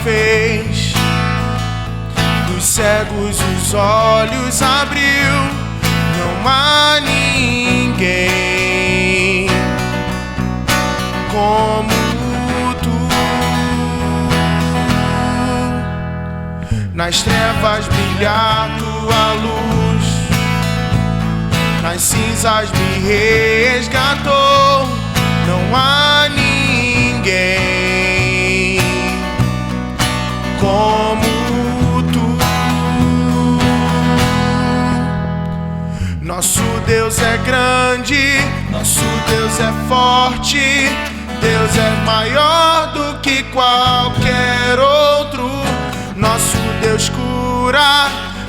fez, dos cegos os olhos abriu. Não há ninguém como tu. Nas trevas brilhar tua luz, nas cinzas me resgatou. Não há ninguém como tu. Nosso Deus é grande, nosso Deus é forte, Deus é maior do que qualquer outro. Nosso Deus cura,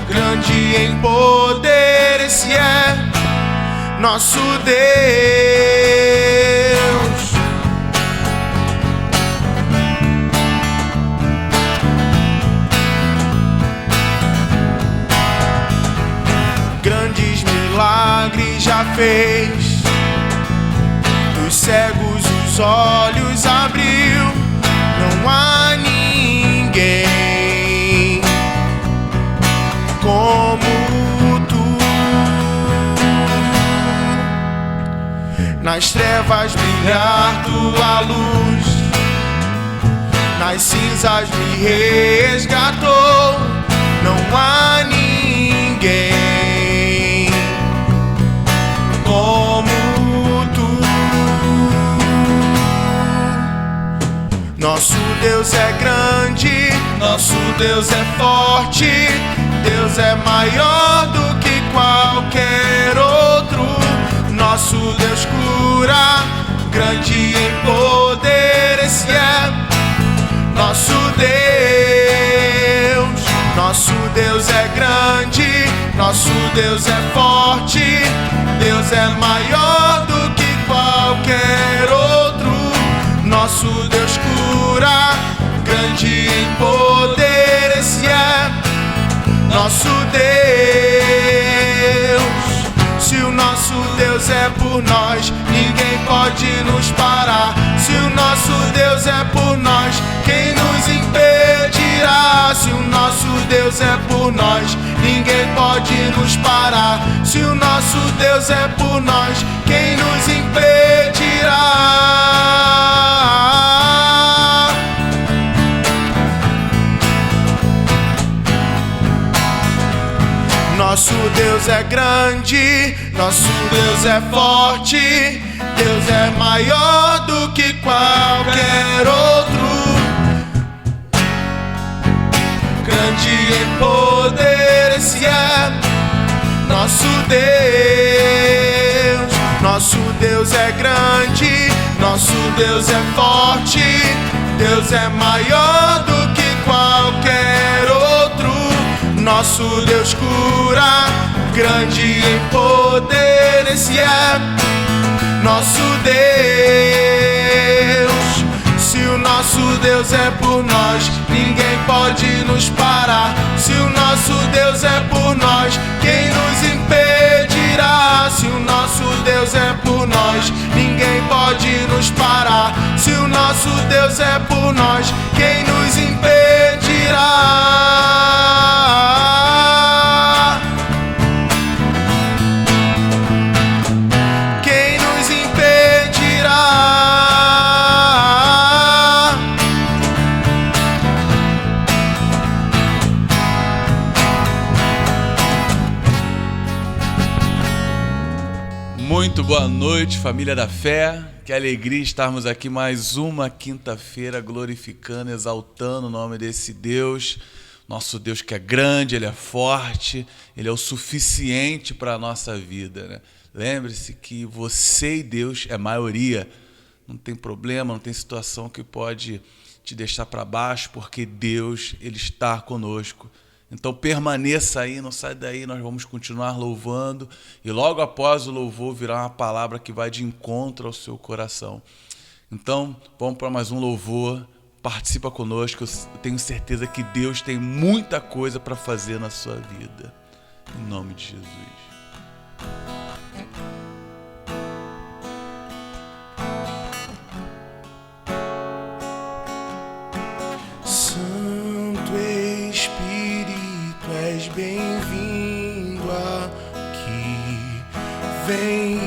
grande em poder, esse é nosso Deus. Grandes milagres já fez, dos cegos os olhos abriu. Não há ninguém como tu. Nas trevas brilhar tua luz, nas cinzas me resgatou. Não há ninguém como tu. Nosso Deus é grande, nosso Deus é forte, Deus é maior do que qualquer outro. Nosso Deus cura, grande em poder, esse é nosso Deus. Nosso Deus é grande, nosso Deus é forte, Deus é maior do que qualquer outro. Nosso Deus cura, grande em poder, esse é nosso Deus. Se o nosso Deus é por nós, ninguém pode nos parar. Se o nosso Deus é por nós, quem nos impedirá? Se o nosso Deus é por nós, ninguém pode nos parar. Se o nosso Deus é por nós, quem nos impedirá? Nosso Deus é grande, nosso Deus é forte, Deus é maior do que qualquer outro. Grande em poder, esse é nosso Deus. Nosso Deus é grande, nosso Deus é forte, Deus é maior do que qualquer outro. Nosso Deus cura, grande em poder, esse é nosso Deus. Se o nosso Deus é por nós, ninguém pode nos parar. Se o nosso Deus é por nós, quem nos impedirá? Se o nosso Deus é por nós, ninguém pode nos parar. Se o nosso Deus é por nós, quem nos impedirá? Muito boa noite, família da fé. Que alegria estarmos aqui mais uma quinta-feira glorificando, exaltando o nome desse Deus. Nosso Deus que é grande, Ele é forte, Ele é o suficiente para a nossa vida, né? Lembre-se que você e Deus é maioria. Não tem problema, não tem situação que pode te deixar para baixo, porque Deus, Ele está conosco. Então permaneça aí, não sai daí, nós vamos continuar louvando e logo após o louvor virá uma palavra que vai de encontro ao seu coração. Então vamos para mais um louvor, participa conosco, eu tenho certeza que Deus tem muita coisa para fazer na sua vida. Em nome de Jesus. Santo Vem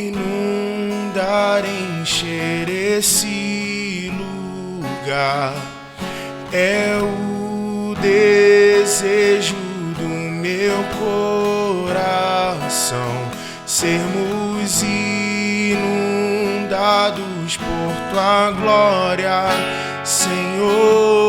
inundar, encher esse lugar. É o desejo do meu coração, sermos inundados por tua glória, Senhor.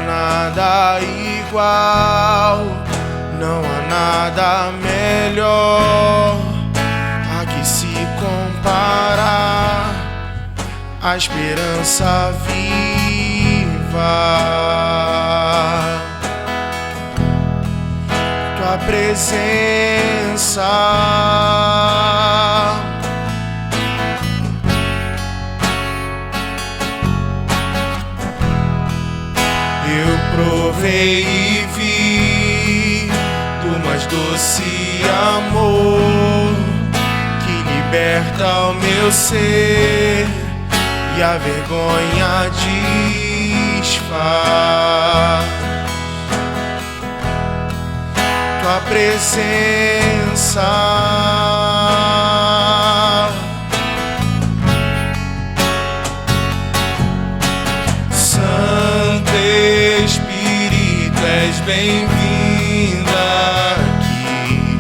Nada igual, não há nada melhor a que se comparar, a esperança viva, tua presença. Eu provei e vi do mais doce amor que liberta o meu ser e a vergonha desfaz. Tua presença, bem-vinda aqui.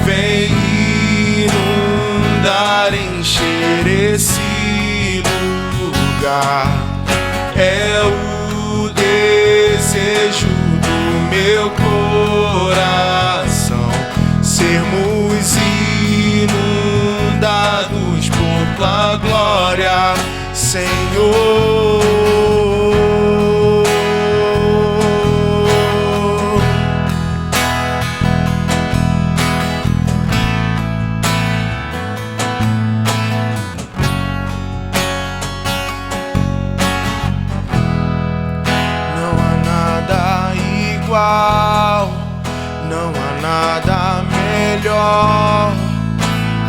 Vem inundar, encher esse lugar. É o desejo do meu coração, sermos inundados por tua glória, Senhor. Não há nada melhor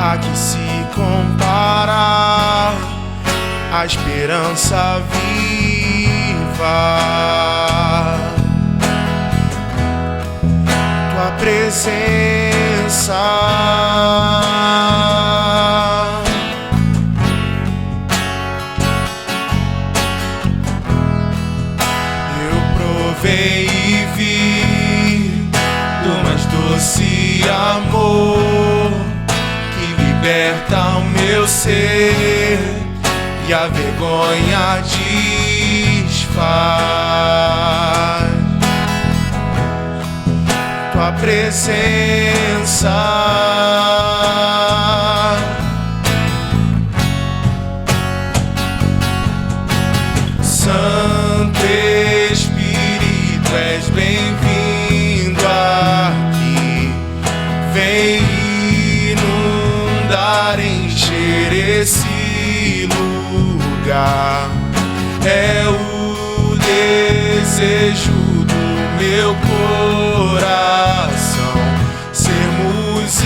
a que se comparar, a esperança viva, tua presença. Eu provei e vi do mais doce amor que liberta o meu ser e a vergonha desfaz. Tua presença, Santo Espírito, és bem-vindo aqui. Vem inundar, encher esse lugar. É o desejo do meu coração, sermos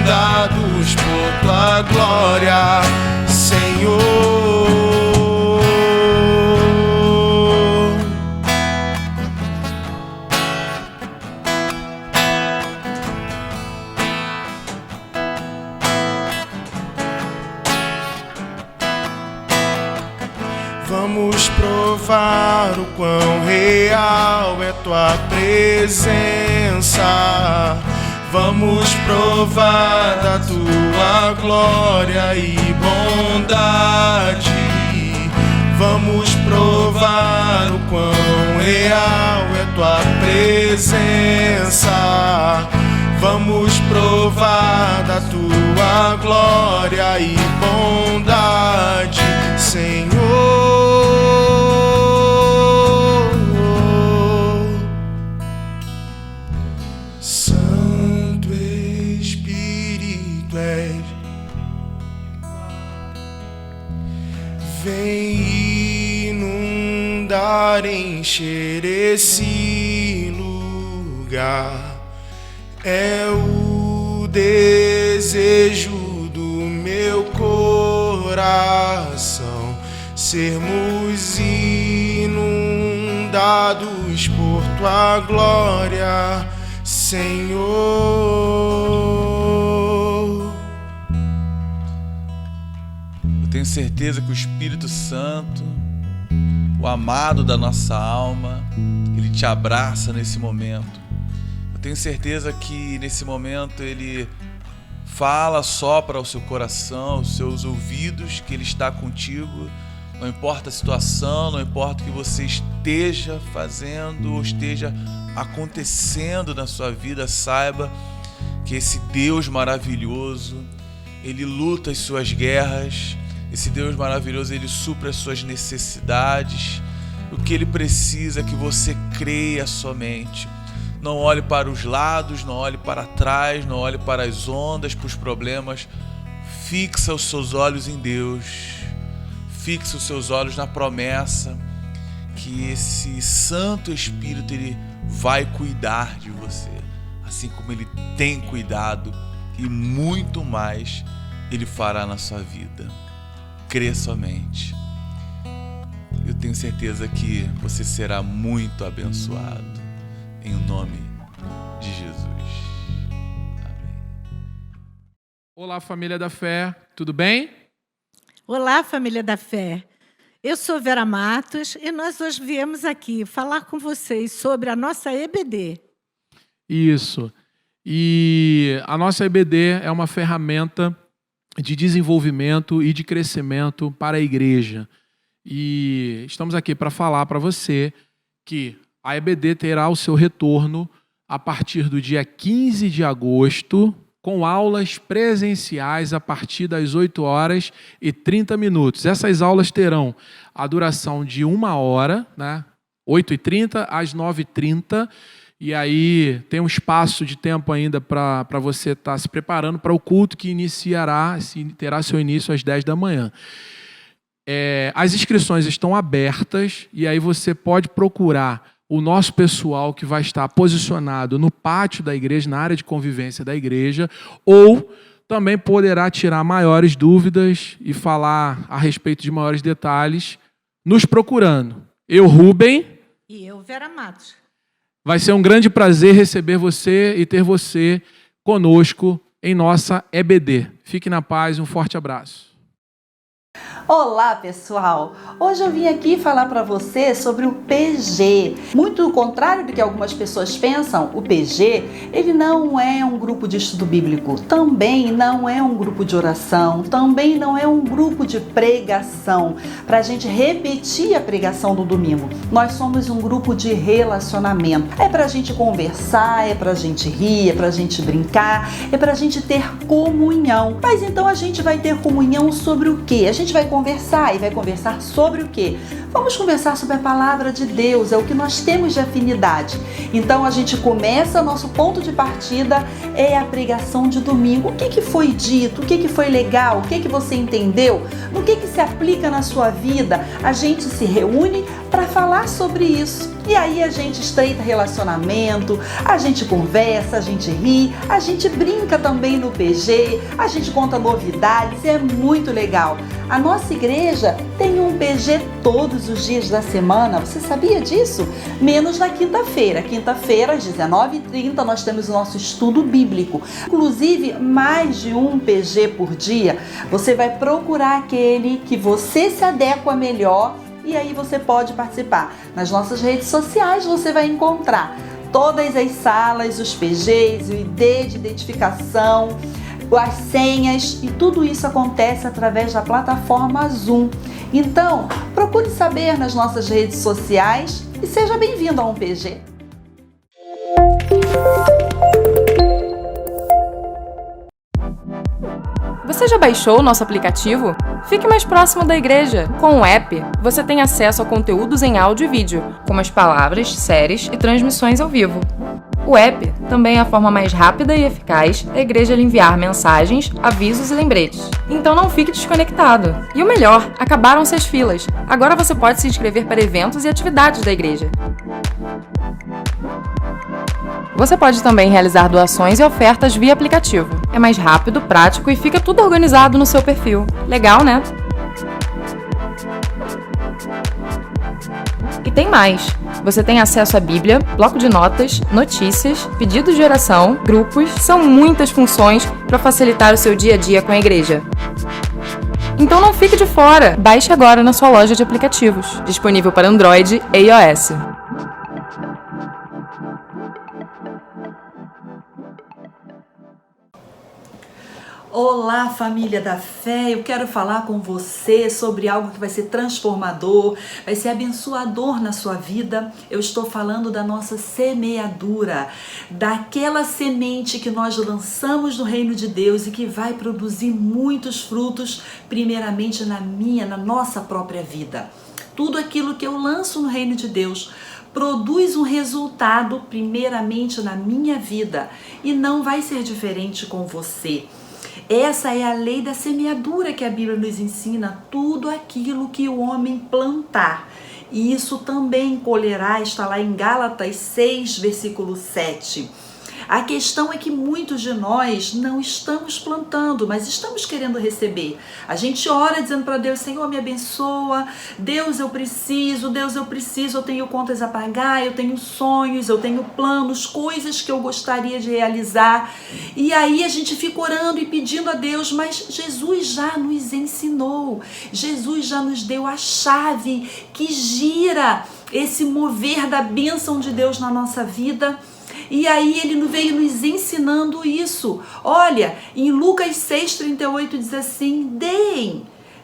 inundados por tua glória, Senhor. Vamos provar o quão real é tua presença. Vamos provar da tua glória e bondade. Vamos provar o quão real é tua presença. Vamos provar da tua glória e bondade, Senhor. Santo Espírito, vem inundar, encher esse lugar. É o desejo do meu coração sermos inundados por tua glória, Senhor. Eu tenho certeza que o Espírito Santo, o amado da nossa alma, ele te abraça nesse momento. Eu tenho certeza que nesse momento ele fala, sopra ao seu coração, aos seus ouvidos, que ele está contigo. Não importa a situação, não importa o que você esteja fazendo ou esteja acontecendo na sua vida, saiba que esse Deus maravilhoso, ele luta as suas guerras. Esse Deus maravilhoso, ele supre as suas necessidades. O que ele precisa é que você creia somente. Não olhe para os lados, não olhe para trás, não olhe para as ondas, para os problemas. Fixa os seus olhos em Deus. Fixa os seus olhos na promessa que esse Santo Espírito ele vai cuidar de você, assim como ele tem cuidado, e muito mais ele fará na sua vida. Crê somente. Eu tenho certeza que você será muito abençoado, em nome de Jesus. Amém. Olá, família da fé, tudo bem? Olá, família da fé. Eu sou Vera Matos e nós hoje viemos aqui falar com vocês sobre a nossa EBD. Isso. E a nossa EBD é uma ferramenta de desenvolvimento e de crescimento para a igreja. E estamos aqui para falar para você que a EBD terá o seu retorno a partir do dia 15 de agosto, com aulas presenciais a partir das 8h30. Essas aulas terão a duração de 1 hora, né? 8h30 às 9h30, e aí tem um espaço de tempo ainda para você estar se preparando para o culto que terá seu início às 10 da manhã. As inscrições estão abertas, e aí você pode procurar o nosso pessoal que vai estar posicionado no pátio da igreja, na área de convivência da igreja, ou também poderá tirar maiores dúvidas e falar a respeito de maiores detalhes nos procurando. Eu, Rubem. E eu, Vera Matos. Vai ser um grande prazer receber você e ter você conosco em nossa EBD. Fique na paz, um forte abraço. Olá, pessoal! Hoje eu vim aqui falar para você sobre o PG. Muito ao contrário do que algumas pessoas pensam, o PG, ele não é um grupo de estudo bíblico, também não é um grupo de oração, também não é um grupo de pregação, para a gente repetir a pregação do domingo. Nós somos um grupo de relacionamento. É para a gente conversar, é para a gente rir, é para a gente brincar, é para a gente ter comunhão. Mas então a gente vai ter comunhão sobre o quê? A gente vai conversar, e vai conversar sobre o quê? Vamos conversar sobre a palavra de Deus, é o que nós temos de afinidade. Então a gente começa, nosso ponto de partida é a pregação de domingo. O que foi dito? O que foi legal? O que você entendeu? No que se aplica na sua vida? A gente se reúne para falar sobre isso. E aí a gente estreita relacionamento, a gente conversa, a gente ri, a gente brinca também no PG, a gente conta novidades, é muito legal. A nossa igreja tem um PG todos os dias da semana, você sabia disso? Menos na quinta-feira. Quinta-feira, às 19h30, nós temos o nosso estudo bíblico. Inclusive, mais de um PG por dia. Você vai procurar aquele que você se adequa melhor, e aí você pode participar. Nas nossas redes sociais você vai encontrar todas as salas, os PGs, o ID de identificação, as senhas, e tudo isso acontece através da plataforma Zoom. Então, procure saber nas nossas redes sociais e seja bem-vindo a um PG. Você já baixou o nosso aplicativo? Fique mais próximo da igreja. Com o app, você tem acesso a conteúdos em áudio e vídeo, como as palavras, séries e transmissões ao vivo. O app também é a forma mais rápida e eficaz da igreja lhe enviar mensagens, avisos e lembretes. Então não fique desconectado. E o melhor, acabaram-se as filas. Agora você pode se inscrever para eventos e atividades da igreja. Você pode também realizar doações e ofertas via aplicativo. É mais rápido, prático e fica tudo organizado no seu perfil. Legal, né? E tem mais! Você tem acesso à Bíblia, bloco de notas, notícias, pedidos de oração, grupos, são muitas funções para facilitar o seu dia a dia com a igreja. Então não fique de fora! Baixe agora na sua loja de aplicativos, disponível para Android e iOS. Olá, família da fé, eu quero falar com você sobre algo que vai ser transformador, vai ser abençoador na sua vida. Eu estou falando da nossa semeadura, daquela semente que nós lançamos no reino de Deus e que vai produzir muitos frutos, primeiramente na nossa própria vida. Tudo aquilo que eu lanço no reino de Deus produz um resultado, primeiramente na minha vida, e não vai ser diferente com você. Essa é a lei da semeadura que a Bíblia nos ensina, tudo aquilo que o homem plantar. E isso também colherá, está lá em Gálatas 6, versículo 7. A questão é que muitos de nós não estamos plantando, mas estamos querendo receber. A gente ora dizendo para Deus: Senhor, me abençoa, Deus, eu preciso, eu tenho contas a pagar, eu tenho sonhos, eu tenho planos, coisas que eu gostaria de realizar. E aí a gente fica orando e pedindo a Deus, mas Jesus já nos ensinou, Jesus já nos deu a chave que gira esse mover da bênção de Deus na nossa vida. E aí ele veio nos ensinando isso. Olha, em Lucas 6,38 diz assim: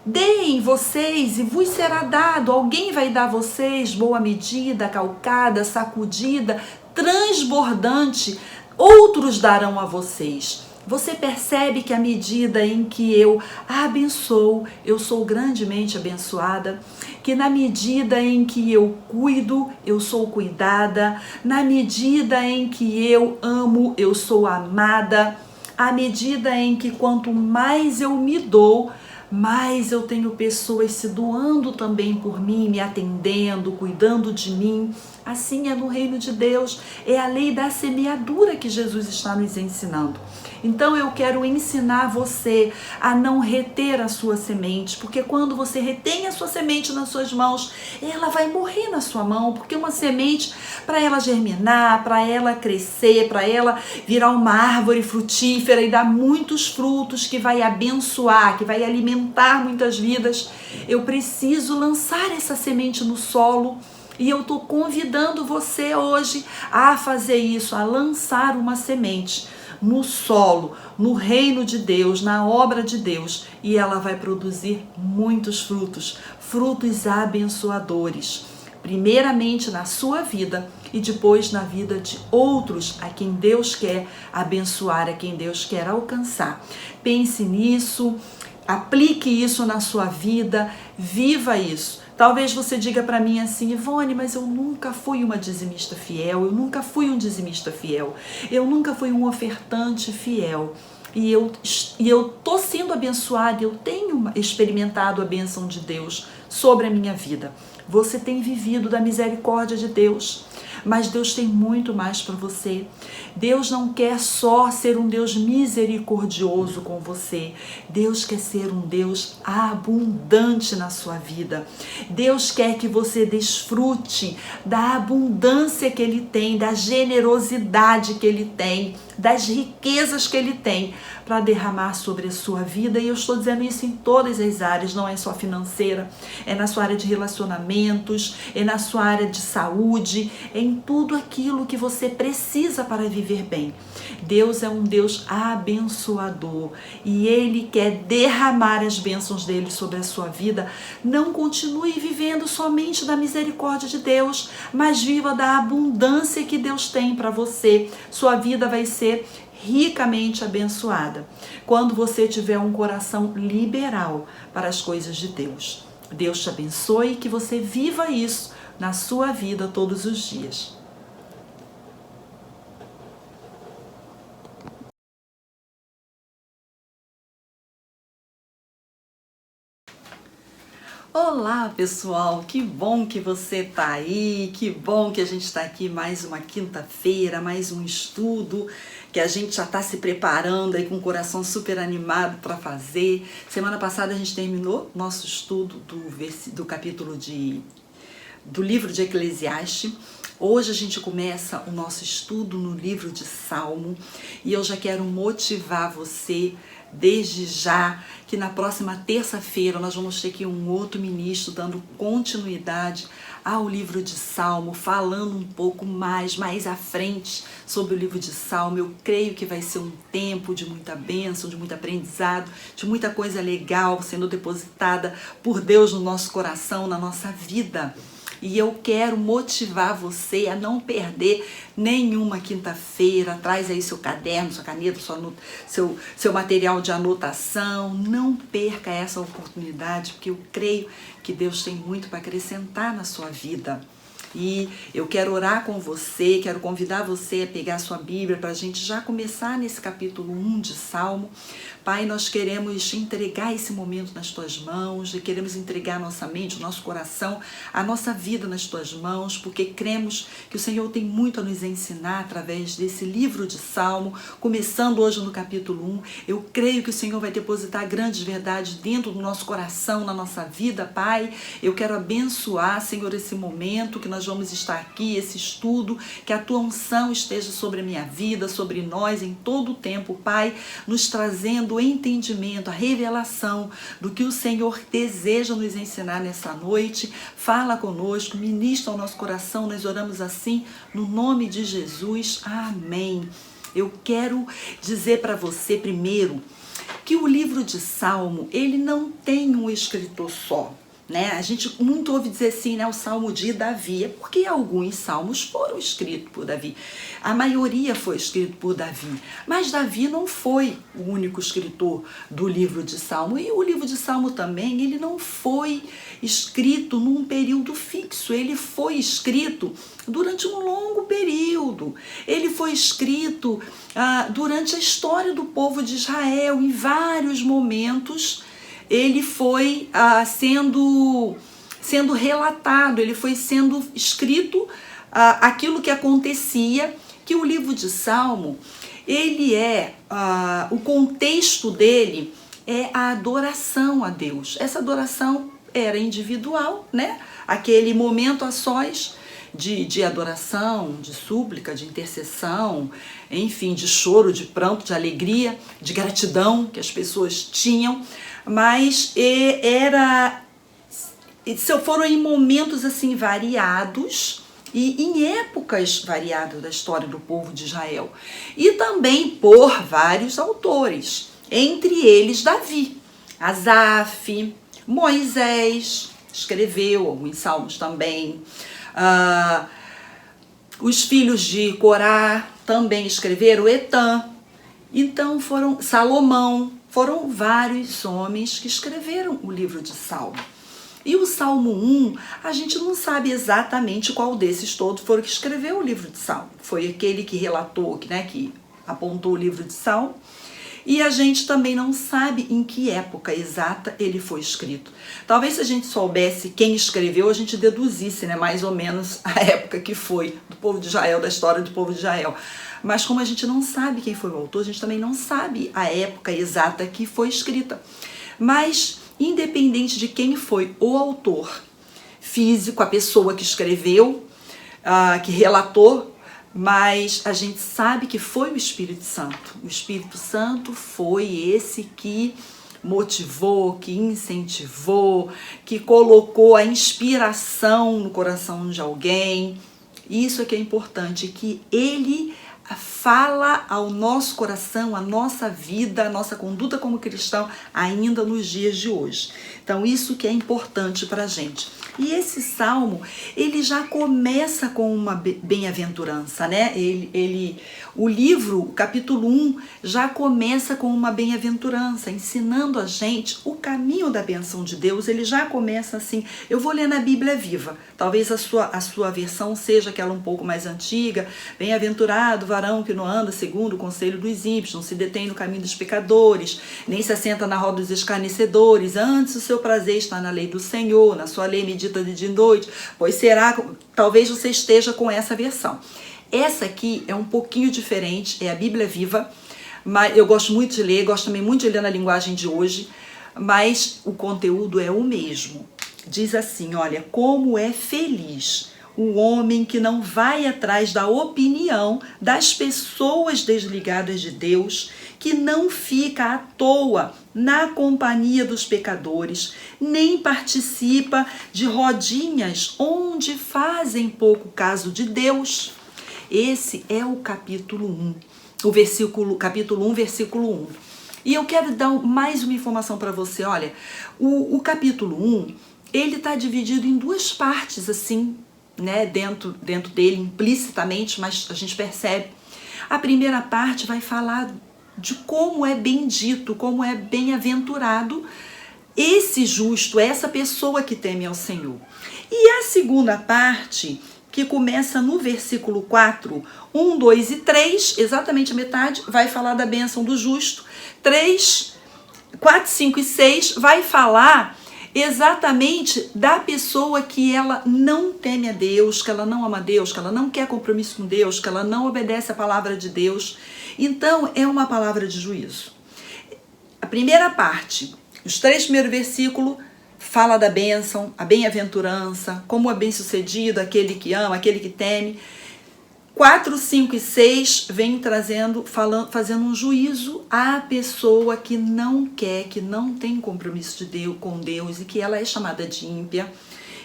deem vocês e vos será dado. Alguém vai dar a vocês boa medida, calcada, sacudida, transbordante. Outros darão a vocês. Você percebe que à medida em que eu abençoo, eu sou grandemente abençoada, que na medida em que eu cuido, eu sou cuidada, na medida em que eu amo, eu sou amada, à medida em que quanto mais eu me dou, mais eu tenho pessoas se doando também por mim, me atendendo, cuidando de mim. Assim é no reino de Deus, é a lei da semeadura que Jesus está nos ensinando. Então eu quero ensinar você a não reter a sua semente, porque quando você retém a sua semente nas suas mãos, ela vai morrer na sua mão, porque uma semente, para ela germinar, para ela crescer, para ela virar uma árvore frutífera e dar muitos frutos que vai abençoar, que vai alimentar muitas vidas, eu preciso lançar essa semente no solo. E eu estou convidando você hoje a fazer isso, a lançar uma semente no solo, no reino de Deus, na obra de Deus, e ela vai produzir muitos frutos, frutos abençoadores, primeiramente na sua vida e depois na vida de outros a quem Deus quer abençoar, a quem Deus quer alcançar. Pense nisso, aplique isso na sua vida, viva isso. Talvez você diga para mim assim: Ivone, mas eu nunca fui uma dizimista fiel, eu nunca fui um dizimista fiel, eu nunca fui um ofertante fiel. E eu tô sendo abençoada, eu tenho experimentado a bênção de Deus sobre a minha vida. Você tem vivido da misericórdia de Deus, mas Deus tem muito mais para você. Deus não quer só ser um Deus misericordioso com você. Deus quer ser um Deus abundante na sua vida. Deus quer que você desfrute da abundância que Ele tem, da generosidade que Ele tem, das riquezas que Ele tem para derramar sobre a sua vida. E eu estou dizendo isso em todas as áreas, não é só financeira, é na sua área de relacionamentos, é na sua área de saúde, é em tudo aquilo que você precisa para viver bem. Deus é um Deus abençoador e Ele quer derramar as bênçãos dele sobre a sua vida. Não continue vivendo somente da misericórdia de Deus, mas viva da abundância que Deus tem para você. Sua vida vai ser ricamente abençoada quando você tiver um coração liberal para as coisas de Deus. Deus te abençoe e que você viva isso na sua vida todos os dias. Olá, pessoal! Que bom que você tá aí, que bom que a gente está aqui mais uma quinta-feira, mais um estudo que a gente já está se preparando aí com o coração super animado para fazer. Semana passada a gente terminou nosso estudo do capítulo do livro de Eclesiastes. Hoje a gente começa o nosso estudo no livro de Salmo e eu já quero motivar você desde já que na próxima terça-feira nós vamos ter aqui um outro ministro dando continuidade ao livro de Salmo, falando um pouco mais à frente sobre o livro de Salmo. Eu creio que vai ser um tempo de muita bênção, de muito aprendizado, de muita coisa legal sendo depositada por Deus no nosso coração, na nossa vida. E eu quero motivar você a não perder nenhuma quinta-feira. Traz aí seu caderno, sua caneta, seu material de anotação. Não perca essa oportunidade, porque eu creio que Deus tem muito para acrescentar na sua vida. E eu quero orar com você, quero convidar você a pegar a sua Bíblia para a gente já começar nesse capítulo 1 de Salmo. Pai, nós queremos entregar esse momento nas Tuas mãos, e queremos entregar a nossa mente, o nosso coração, a nossa vida nas Tuas mãos, porque cremos que o Senhor tem muito a nos ensinar através desse livro de Salmo, começando hoje no capítulo 1. Eu creio que o Senhor vai depositar grandes verdades dentro do nosso coração, na nossa vida, Pai. Eu quero abençoar, Senhor, esse momento que nós vamos estar aqui, esse estudo, que a Tua unção esteja sobre a minha vida, sobre nós em todo o tempo, Pai, nos trazendo o entendimento, a revelação do que o Senhor deseja nos ensinar nessa noite. Fala conosco, ministra ao nosso coração, nós oramos assim, no nome de Jesus, amém. Eu quero dizer para você primeiro que o livro de Salmo, ele não tem um escritor só. Né? A gente muito ouve dizer assim, né, o Salmo de Davi, é porque alguns salmos foram escritos por Davi. A maioria foi escrito por Davi, mas Davi não foi o único escritor do livro de Salmo. E o livro de Salmo também, ele não foi escrito num período fixo, ele foi escrito durante um longo período. Ele foi escrito durante a história do povo de Israel, em vários momentos. Ele foi sendo relatado, ele foi sendo escrito aquilo que acontecia, que o livro de Salmo, ele o contexto dele é a adoração a Deus. Essa adoração era individual, né? Aquele momento a sós de adoração, de súplica, de intercessão, enfim, de choro, de pranto, de alegria, de gratidão que as pessoas tinham. Mas foram em momentos assim variados e em épocas variadas da história do povo de Israel. E também por vários autores, entre eles Davi, Asaf, Moisés escreveu alguns salmos também. Os filhos de Corá também escreveram, Etã. Então Salomão. Foram vários homens que escreveram o livro de Salmo. E o Salmo 1, a gente não sabe exatamente qual desses todos foram que escreveu o livro de Salmo. Foi aquele que relatou, né, que apontou o livro de Salmo. E a gente também não sabe em que época exata ele foi escrito. Talvez se a gente soubesse quem escreveu, a gente deduzisse, né, mais ou menos a época que foi do povo de Israel, da história do povo de Israel. Mas como a gente não sabe quem foi o autor, a gente também não sabe a época exata que foi escrita. Mas, independente de quem foi o autor físico, a pessoa que escreveu, que relatou, mas a gente sabe que foi o Espírito Santo. O Espírito Santo foi esse que motivou, que incentivou, que colocou a inspiração no coração de alguém. Isso é que é importante, que ele fala ao nosso coração, à nossa vida, à nossa conduta como cristão, ainda nos dias de hoje. Então, isso que é importante para a gente. E esse salmo, ele já começa com uma bem-aventurança, né? O livro, o capítulo 1, já começa com uma bem-aventurança, ensinando a gente o caminho da bênção de Deus. Ele já começa assim. Eu vou ler na Bíblia Viva. Talvez a sua versão seja aquela um pouco mais antiga. Bem-aventurado varão que não anda segundo o conselho dos ímpios, não se detém no caminho dos pecadores, nem se assenta na roda dos escarnecedores. Antes o seu prazer está na lei do Senhor, na sua lei medita de dia e noite, pois será, talvez você esteja com essa versão. Essa aqui é um pouquinho diferente, é a Bíblia Viva, mas eu gosto muito de ler, gosto também muito de ler na linguagem de hoje, mas o conteúdo é o mesmo. Diz assim, olha, como é feliz o homem que não vai atrás da opinião das pessoas desligadas de Deus, que não fica à toa na companhia dos pecadores, nem participa de rodinhas onde fazem pouco caso de Deus. Esse é o capítulo 1, capítulo 1, versículo 1. E eu quero dar mais uma informação para você. Olha, o capítulo 1, ele está dividido em duas partes, assim, né, dentro dele, implicitamente, mas a gente percebe. A primeira parte vai falar de como é bendito, como é bem-aventurado esse justo, essa pessoa que teme ao Senhor. E a segunda parte, que começa no versículo 4, 1, 2 e 3, exatamente a metade, vai falar da bênção do justo. 3, 4, 5 e 6 vai falar exatamente da pessoa que ela não teme a Deus, que ela não ama a Deus, que ela não quer compromisso com Deus, que ela não obedece a palavra de Deus. Então, é uma palavra de juízo. A primeira parte, os 3 primeiros versículos, fala da bênção, a bem-aventurança, como é bem-sucedido aquele que ama, aquele que teme. 4, 5 e 6 vem fazendo um juízo à pessoa que não quer, que não tem compromisso com Deus e que ela é chamada de ímpia.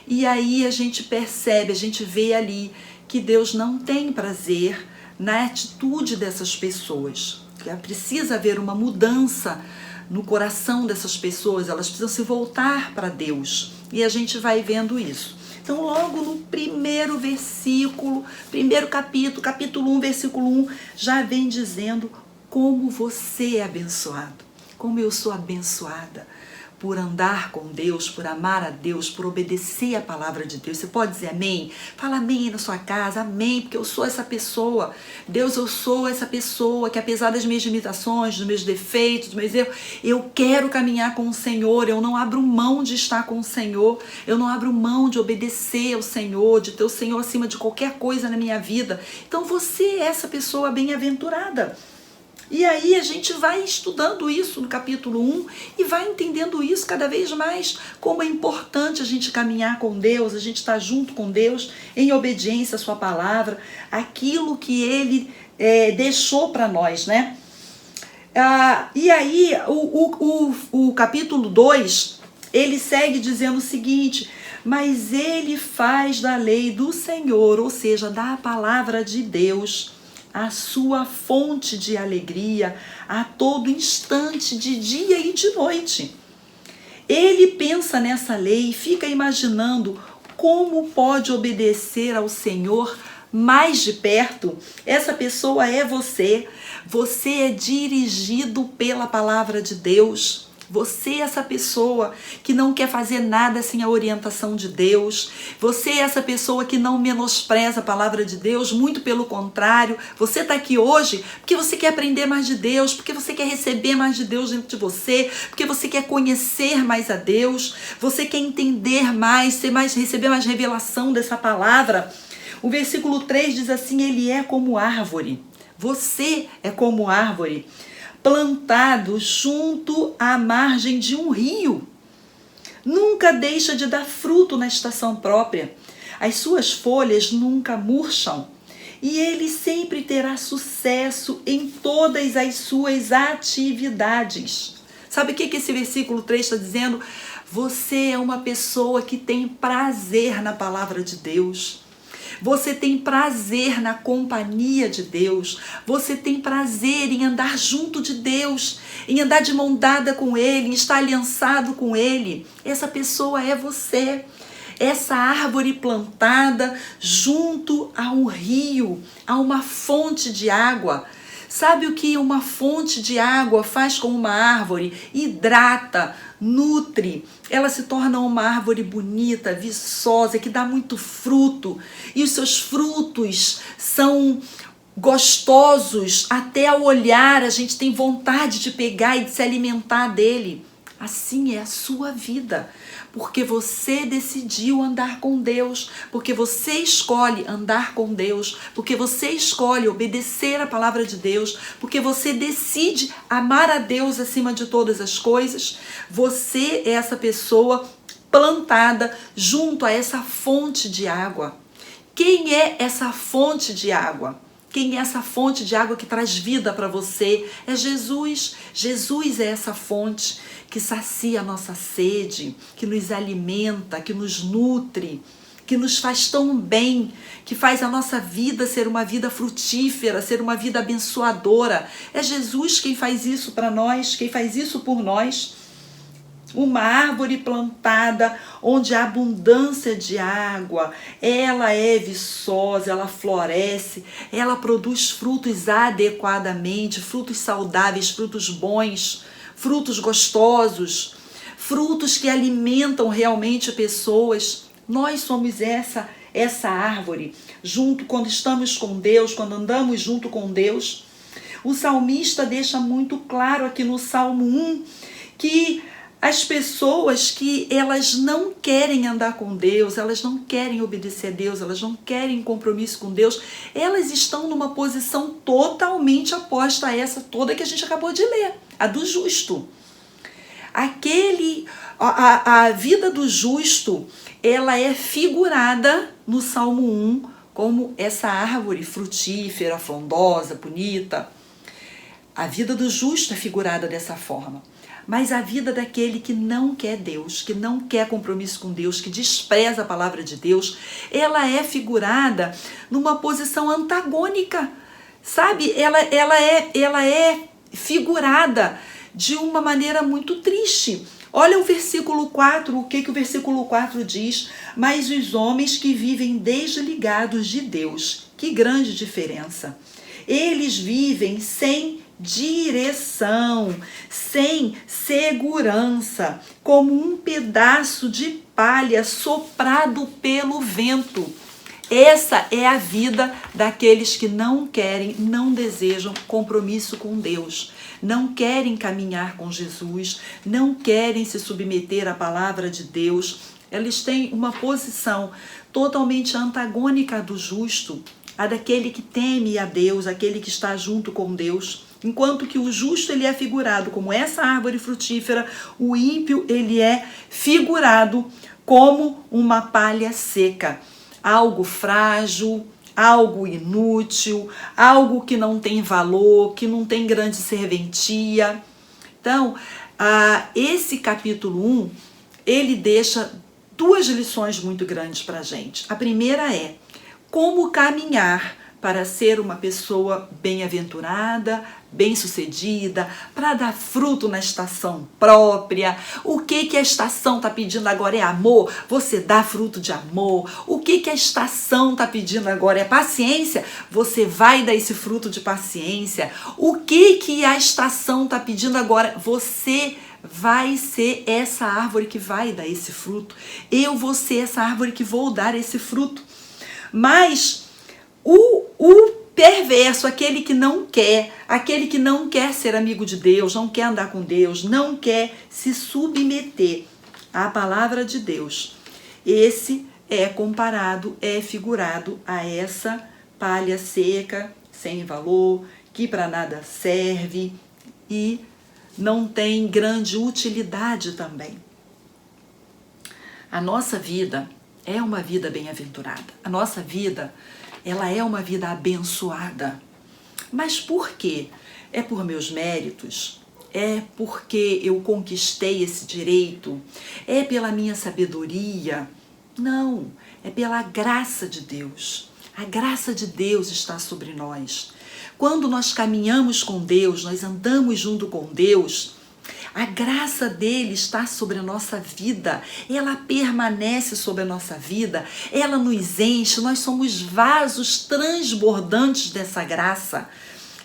E aí a gente percebe, a gente vê ali que Deus não tem prazer na atitude dessas pessoas. Precisa haver uma mudança no coração dessas pessoas, elas precisam se voltar para Deus. E a gente vai vendo isso. Então, logo no primeiro versículo, primeiro capítulo 1, versículo 1, já vem dizendo como você é abençoado, como eu sou abençoada por andar com Deus, por amar a Deus, por obedecer a palavra de Deus. Você pode dizer amém? Fala amém aí na sua casa, amém, porque eu sou essa pessoa. Deus, eu sou essa pessoa que, apesar das minhas limitações, dos meus defeitos, dos meus erros, eu quero caminhar com o Senhor, eu não abro mão de estar com o Senhor, eu não abro mão de obedecer ao Senhor, de ter o Senhor acima de qualquer coisa na minha vida. Então você é essa pessoa bem-aventurada. E aí a gente vai estudando isso no capítulo 1 e vai entendendo isso cada vez mais, como é importante a gente caminhar com Deus, a gente estar junto com Deus em obediência à sua palavra, aquilo que Ele deixou para nós, né? E aí o capítulo 2, ele segue dizendo o seguinte: mas Ele faz da lei do Senhor, ou seja, da palavra de Deus, a sua fonte de alegria a todo instante, de dia e de noite. Ele pensa nessa lei e fica imaginando como pode obedecer ao Senhor mais de perto. Essa pessoa é você. Você é dirigido pela palavra de Deus. Você é essa pessoa que não quer fazer nada sem a orientação de Deus. Você é essa pessoa que não menospreza a palavra de Deus, muito pelo contrário. Você está aqui hoje porque você quer aprender mais de Deus, porque você quer receber mais de Deus dentro de você, porque você quer conhecer mais a Deus, você quer entender mais, receber mais revelação dessa palavra. O versículo 3 diz assim: Ele é como árvore. Você é como árvore plantado junto à margem de um rio. Nunca deixa de dar fruto na estação própria. As suas folhas nunca murcham. E ele sempre terá sucesso em todas as suas atividades. Sabe o que esse versículo 3 está dizendo? Você é uma pessoa que tem prazer na palavra de Deus. Você tem prazer na companhia de Deus. Você tem prazer em andar junto de Deus, em andar de mão dada com Ele, em estar aliançado com Ele. Essa pessoa é você. Essa árvore plantada junto a um rio, a uma fonte de água. Sabe o que uma fonte de água faz com uma árvore? Hidrata, nutre, ela se torna uma árvore bonita, viçosa, que dá muito fruto. E os seus frutos são gostosos, até ao olhar a gente tem vontade de pegar e de se alimentar dele. Assim é a sua vida, porque você decidiu andar com Deus, porque você escolhe andar com Deus, porque você escolhe obedecer a palavra de Deus, porque você decide amar a Deus acima de todas as coisas. Você é essa pessoa plantada junto a essa fonte de água. Quem é essa fonte de água? Quem é essa fonte de água que traz vida para você? É Jesus. Jesus é essa fonte que sacia a nossa sede, que nos alimenta, que nos nutre, que nos faz tão bem, que faz a nossa vida ser uma vida frutífera, ser uma vida abençoadora. É Jesus quem faz isso para nós, quem faz isso por nós. Uma árvore plantada onde há abundância de água, ela é viçosa, ela floresce, ela produz frutos adequadamente, frutos saudáveis, frutos bons, frutos gostosos, frutos que alimentam realmente pessoas. Nós somos essa árvore, junto quando estamos com Deus, quando andamos junto com Deus. O salmista deixa muito claro aqui no Salmo 1 que as pessoas que elas não querem andar com Deus, elas não querem obedecer a Deus, elas não querem compromisso com Deus, elas estão numa posição totalmente oposta a essa toda que a gente acabou de ler, a do justo. A vida do justo, ela é figurada no Salmo 1 como essa árvore frutífera, frondosa, bonita. A vida do justo é figurada dessa forma. Mas a vida daquele que não quer Deus, que não quer compromisso com Deus, que despreza a palavra de Deus, ela é figurada numa posição antagônica, sabe? Ela é figurada de uma maneira muito triste. Olha o versículo 4, o que o versículo 4 diz? Mas os homens que vivem desligados de Deus, que grande diferença! Eles vivem sem direção, sem segurança, como um pedaço de palha soprado pelo vento. Essa é a vida daqueles que não querem, não desejam compromisso com Deus, não querem caminhar com Jesus, não querem se submeter à palavra de Deus. Eles têm uma posição totalmente antagônica do justo, a daquele que teme a Deus, aquele que está junto com Deus. Enquanto que o justo ele é figurado como essa árvore frutífera, o ímpio ele é figurado como uma palha seca, algo frágil, algo inútil, algo que não tem valor, que não tem grande serventia. Então, esse capítulo 1, ele deixa duas lições muito grandes para a gente. A primeira é como caminhar para ser uma pessoa bem-aventurada, bem-sucedida, para dar fruto na estação própria. O que a estação está pedindo agora é amor? Você dá fruto de amor. O que a estação está pedindo agora é paciência? Você vai dar esse fruto de paciência. O que a estação está pedindo agora? Você vai ser essa árvore que vai dar esse fruto. Eu vou ser essa árvore que vou dar esse fruto. Mas o perverso, aquele que não quer ser amigo de Deus, não quer andar com Deus, não quer se submeter à palavra de Deus, esse é comparado, é figurado a essa palha seca, sem valor, que para nada serve e não tem grande utilidade também. A nossa vida é uma vida bem-aventurada. A nossa vida, ela é uma vida abençoada. Mas por quê? É por meus méritos? É porque eu conquistei esse direito? É pela minha sabedoria? Não, é pela graça de Deus. A graça de Deus está sobre nós. Quando nós caminhamos com Deus, nós andamos junto com Deus, a graça dele está sobre a nossa vida, ela permanece sobre a nossa vida, ela nos enche, nós somos vasos transbordantes dessa graça.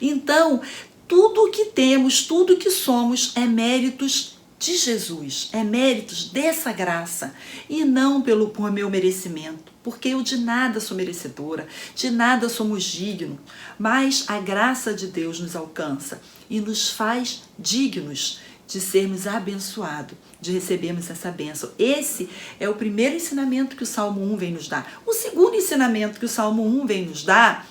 Então, tudo o que temos, tudo o que somos é méritos de Jesus, é méritos dessa graça e não por meu merecimento, porque eu de nada sou merecedora, de nada somos dignos, mas a graça de Deus nos alcança e nos faz dignos de sermos abençoados, de recebermos essa bênção. Esse é o primeiro ensinamento que o Salmo 1 vem nos dar. O segundo ensinamento que o Salmo 1 vem nos dar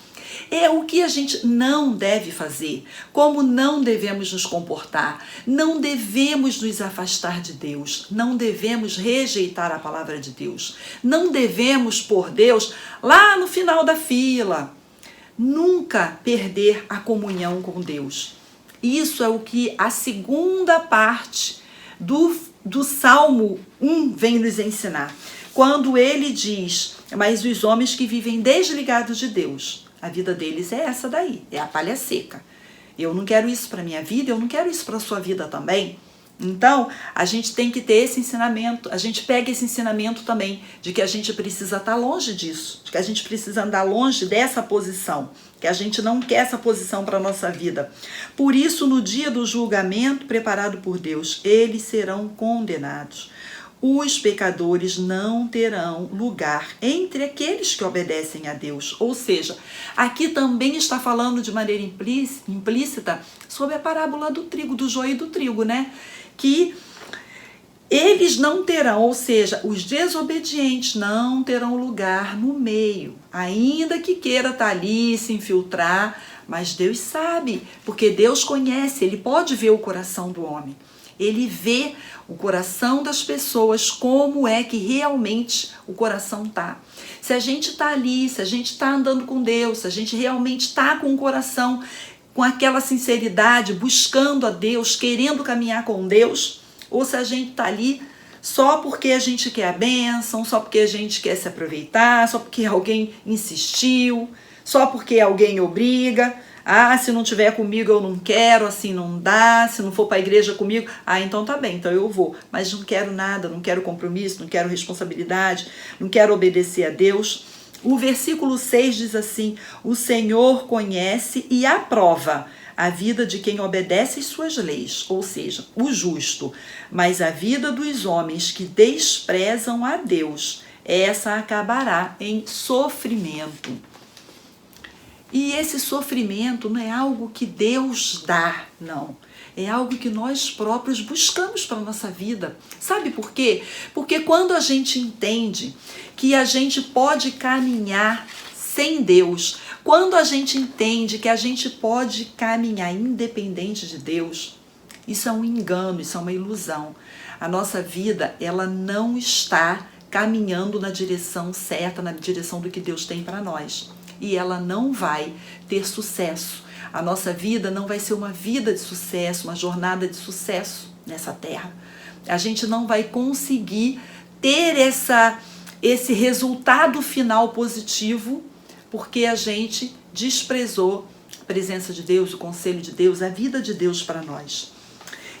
é o que a gente não deve fazer, como não devemos nos comportar, não devemos nos afastar de Deus, não devemos rejeitar a palavra de Deus, não devemos pôr Deus lá no final da fila, nunca perder a comunhão com Deus. Isso é o que a segunda parte do Salmo 1 vem nos ensinar, quando ele diz, mas os homens que vivem desligados de Deus, a vida deles é essa daí, é a palha seca. Eu não quero isso para minha vida, eu não quero isso para a sua vida também. Então, a gente tem que ter esse ensinamento, a gente pega esse ensinamento também, de que a gente precisa estar longe disso, de que a gente precisa andar longe dessa posição, que a gente não quer essa posição para a nossa vida. Por isso, no dia do julgamento preparado por Deus, eles serão condenados. Os pecadores não terão lugar entre aqueles que obedecem a Deus. Ou seja, aqui também está falando de maneira implícita sobre a parábola do trigo, do joio e do trigo, né? Que eles não terão, ou seja, os desobedientes não terão lugar no meio, ainda que queira estar ali, se infiltrar, mas Deus sabe, porque Deus conhece, Ele pode ver o coração do homem. Ele vê o coração das pessoas, como é que realmente o coração está. Se a gente está ali, se a gente está andando com Deus, se a gente realmente está com o coração, com aquela sinceridade, buscando a Deus, querendo caminhar com Deus, ou se a gente está ali só porque a gente quer a bênção, só porque a gente quer se aproveitar, só porque alguém insistiu, só porque alguém obriga. Ah, se não tiver comigo eu não quero, assim não dá, se não for para a igreja comigo, então tá bem, então eu vou. Mas não quero nada, não quero compromisso, não quero responsabilidade, não quero obedecer a Deus. O versículo 6 diz assim, o Senhor conhece e aprova a vida de quem obedece às suas leis, ou seja, o justo, mas a vida dos homens que desprezam a Deus, essa acabará em sofrimento. E esse sofrimento não é algo que Deus dá, não. É algo que nós próprios buscamos para a nossa vida. Sabe por quê? Porque quando a gente entende que a gente pode caminhar sem Deus, quando a gente entende que a gente pode caminhar independente de Deus, isso é um engano, isso é uma ilusão. A nossa vida, ela não está caminhando na direção certa, na direção do que Deus tem para nós. E ela não vai ter sucesso. A nossa vida não vai ser uma vida de sucesso, uma jornada de sucesso nessa terra. A gente não vai conseguir ter esse resultado final positivo porque a gente desprezou a presença de Deus, o conselho de Deus, a vida de Deus para nós.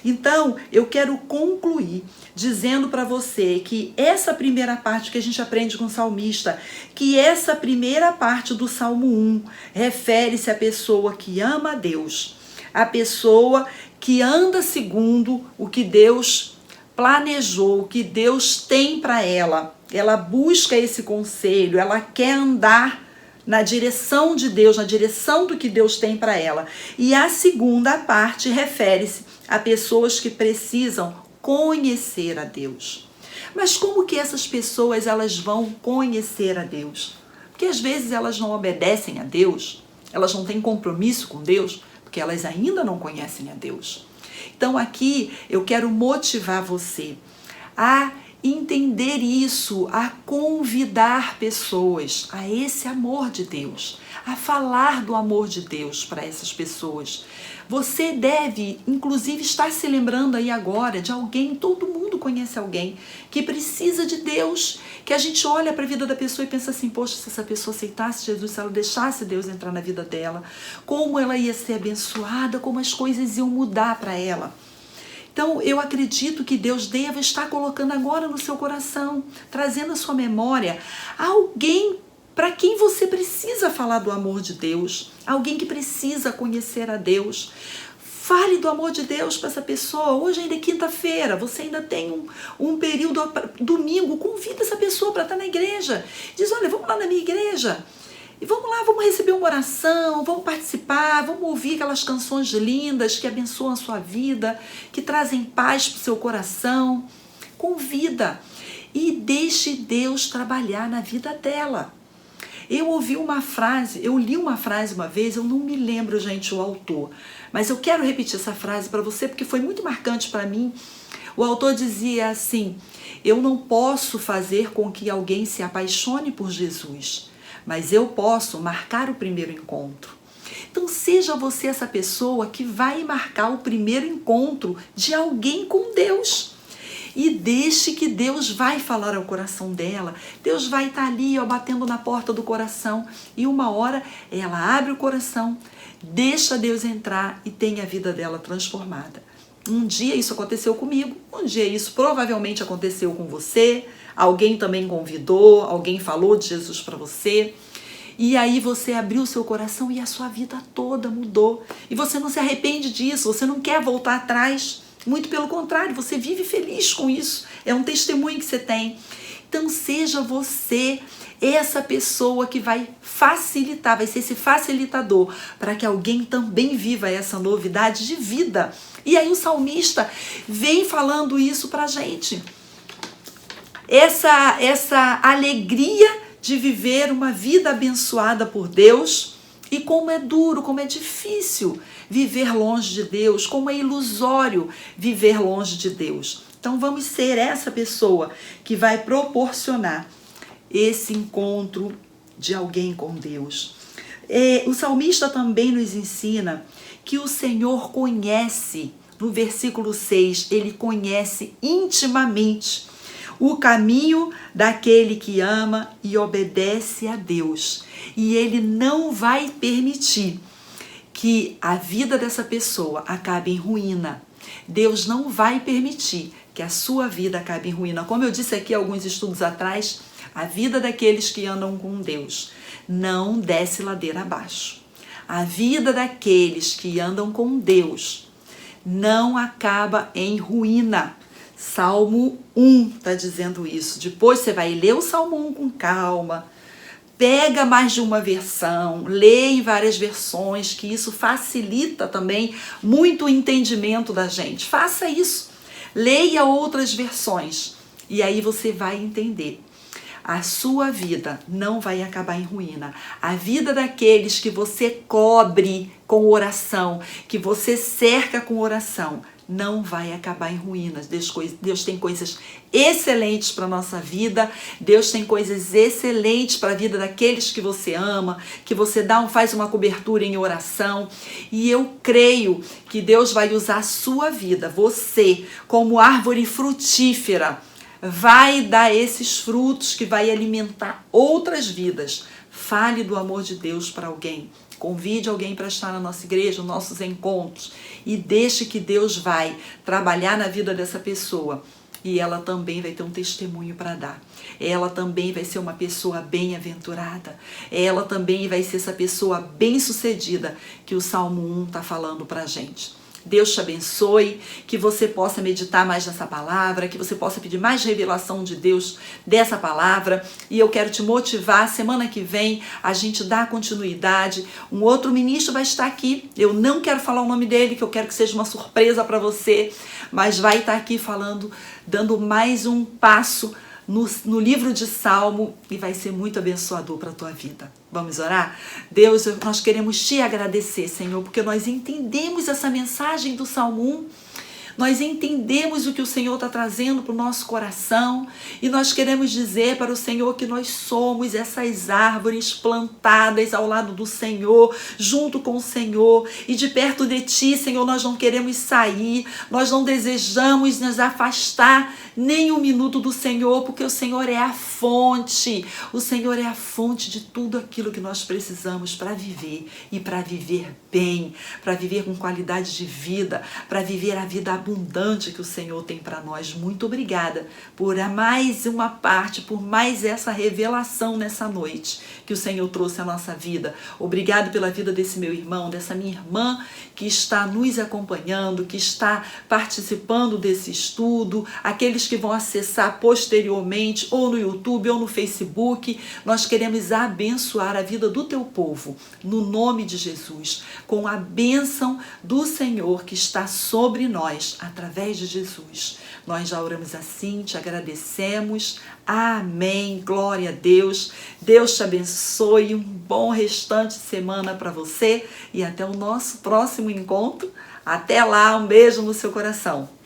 Então, eu quero concluir dizendo para você que essa primeira parte que a gente aprende com o salmista, que essa primeira parte do Salmo 1 refere-se à pessoa que ama a Deus, a pessoa que anda segundo o que Deus planejou, o que Deus tem para ela. Ela busca esse conselho, ela quer andar na direção de Deus, na direção do que Deus tem para ela. E a segunda parte refere-se a pessoas que precisam conhecer a Deus. Mas como que essas pessoas elas vão conhecer a Deus? Porque às vezes elas não obedecem a Deus, elas não têm compromisso com Deus, porque elas ainda não conhecem a Deus. Então aqui eu quero motivar você a entender isso, a convidar pessoas a esse amor de Deus, a falar do amor de Deus para essas pessoas. Você deve, inclusive, estar se lembrando aí agora de alguém, todo mundo conhece alguém que precisa de Deus, que a gente olha para a vida da pessoa e pensa assim, poxa, se essa pessoa aceitasse Jesus, se ela deixasse Deus entrar na vida dela, como ela ia ser abençoada, como as coisas iam mudar para ela. Então, eu acredito que Deus deva estar colocando agora no seu coração, trazendo à sua memória alguém para quem você precisa falar do amor de Deus, alguém que precisa conhecer a Deus. Fale do amor de Deus para essa pessoa. Hoje ainda é quinta-feira, você ainda tem um período, domingo, convida essa pessoa para estar na igreja. Diz, olha, vamos lá na minha igreja. E vamos lá, vamos receber uma oração, vamos participar, vamos ouvir aquelas canções lindas que abençoam a sua vida, que trazem paz para o seu coração. Convida e deixe Deus trabalhar na vida dela. Eu li uma frase uma vez, eu não me lembro, gente, o autor, mas eu quero repetir essa frase para você porque foi muito marcante para mim. O autor dizia assim: eu não posso fazer com que alguém se apaixone por Jesus, mas eu posso marcar o primeiro encontro. Então seja você essa pessoa que vai marcar o primeiro encontro de alguém com Deus. E deixe que Deus vai falar ao coração dela. Deus vai estar ali, ó, batendo na porta do coração. E uma hora ela abre o coração, deixa Deus entrar e tem a vida dela transformada. Um dia isso aconteceu comigo, um dia isso provavelmente aconteceu com você. Alguém também convidou, alguém falou de Jesus para você. E aí você abriu o seu coração e a sua vida toda mudou. E você não se arrepende disso, você não quer voltar atrás. Muito pelo contrário, você vive feliz com isso. É um testemunho que você tem. Então seja você essa pessoa que vai facilitar, vai ser esse facilitador para que alguém também viva essa novidade de vida. E aí o salmista vem falando isso pra gente. Essa alegria de viver uma vida abençoada por Deus. E como é duro, como é difícil viver longe de Deus, como é ilusório viver longe de Deus. Então vamos ser essa pessoa que vai proporcionar esse encontro de alguém com Deus. O salmista também nos ensina que o Senhor conhece, no versículo 6, ele conhece intimamente o caminho daquele que ama e obedece a Deus. E ele não vai permitir que a vida dessa pessoa acabe em ruína. Deus não vai permitir que a sua vida acabe em ruína. Como eu disse aqui alguns estudos atrás, a vida daqueles que andam com Deus não desce ladeira abaixo. A vida daqueles que andam com Deus não acaba em ruína. Salmo 1 está dizendo isso. Depois você vai ler o Salmo 1 com calma. Pega mais de uma versão, lê em várias versões, que isso facilita também muito o entendimento da gente. Faça isso. Leia outras versões e aí você vai entender. A sua vida não vai acabar em ruína. A vida daqueles que você cobre com oração, que você cerca com oração, não vai acabar em ruínas. Deus tem coisas excelentes para a nossa vida. Deus tem coisas excelentes para a vida daqueles que você ama, que você faz uma cobertura em oração. E eu creio que Deus vai usar a sua vida, você, como árvore frutífera, vai dar esses frutos que vai alimentar outras vidas. Fale do amor de Deus para alguém. Convide alguém para estar na nossa igreja, nos nossos encontros, e deixe que Deus vai trabalhar na vida dessa pessoa. E ela também vai ter um testemunho para dar. Ela também vai ser uma pessoa bem-aventurada. Ela também vai ser essa pessoa bem-sucedida que o Salmo 1 está falando para a gente. Deus te abençoe, que você possa meditar mais nessa palavra, que você possa pedir mais revelação de Deus dessa palavra. E eu quero te motivar, semana que vem a gente dá continuidade. Um outro ministro vai estar aqui, eu não quero falar o nome dele, que eu quero que seja uma surpresa para você, mas vai estar aqui falando, dando mais um passo no livro de Salmo, e vai ser muito abençoador para a tua vida. Vamos orar? Deus, nós queremos te agradecer, Senhor, porque nós entendemos essa mensagem do Salmo 1, nós entendemos o que o Senhor está trazendo para o nosso coração, e nós queremos dizer para o Senhor que nós somos essas árvores plantadas ao lado do Senhor, junto com o Senhor, e de perto de Ti, Senhor, nós não queremos sair, nós não desejamos nos afastar nem um minuto do Senhor, porque o Senhor é a fonte, o Senhor é a fonte de tudo aquilo que nós precisamos para viver, e para viver bem, para viver com qualidade de vida, para viver a vida abundante, abundante que o Senhor tem para nós. Muito obrigada por mais uma parte, por mais essa revelação nessa noite que o Senhor trouxe à nossa vida. Obrigado pela vida desse meu irmão, dessa minha irmã que está nos acompanhando, que está participando desse estudo, aqueles que vão acessar posteriormente ou no YouTube ou no Facebook. Nós queremos abençoar a vida do teu povo, no nome de Jesus, com a bênção do Senhor que está sobre nós, através de Jesus. Nós já oramos assim, te agradecemos. Amém. Glória a Deus. Deus te abençoe. Um bom restante de semana para você e até o nosso próximo encontro. Até lá, um beijo no seu coração.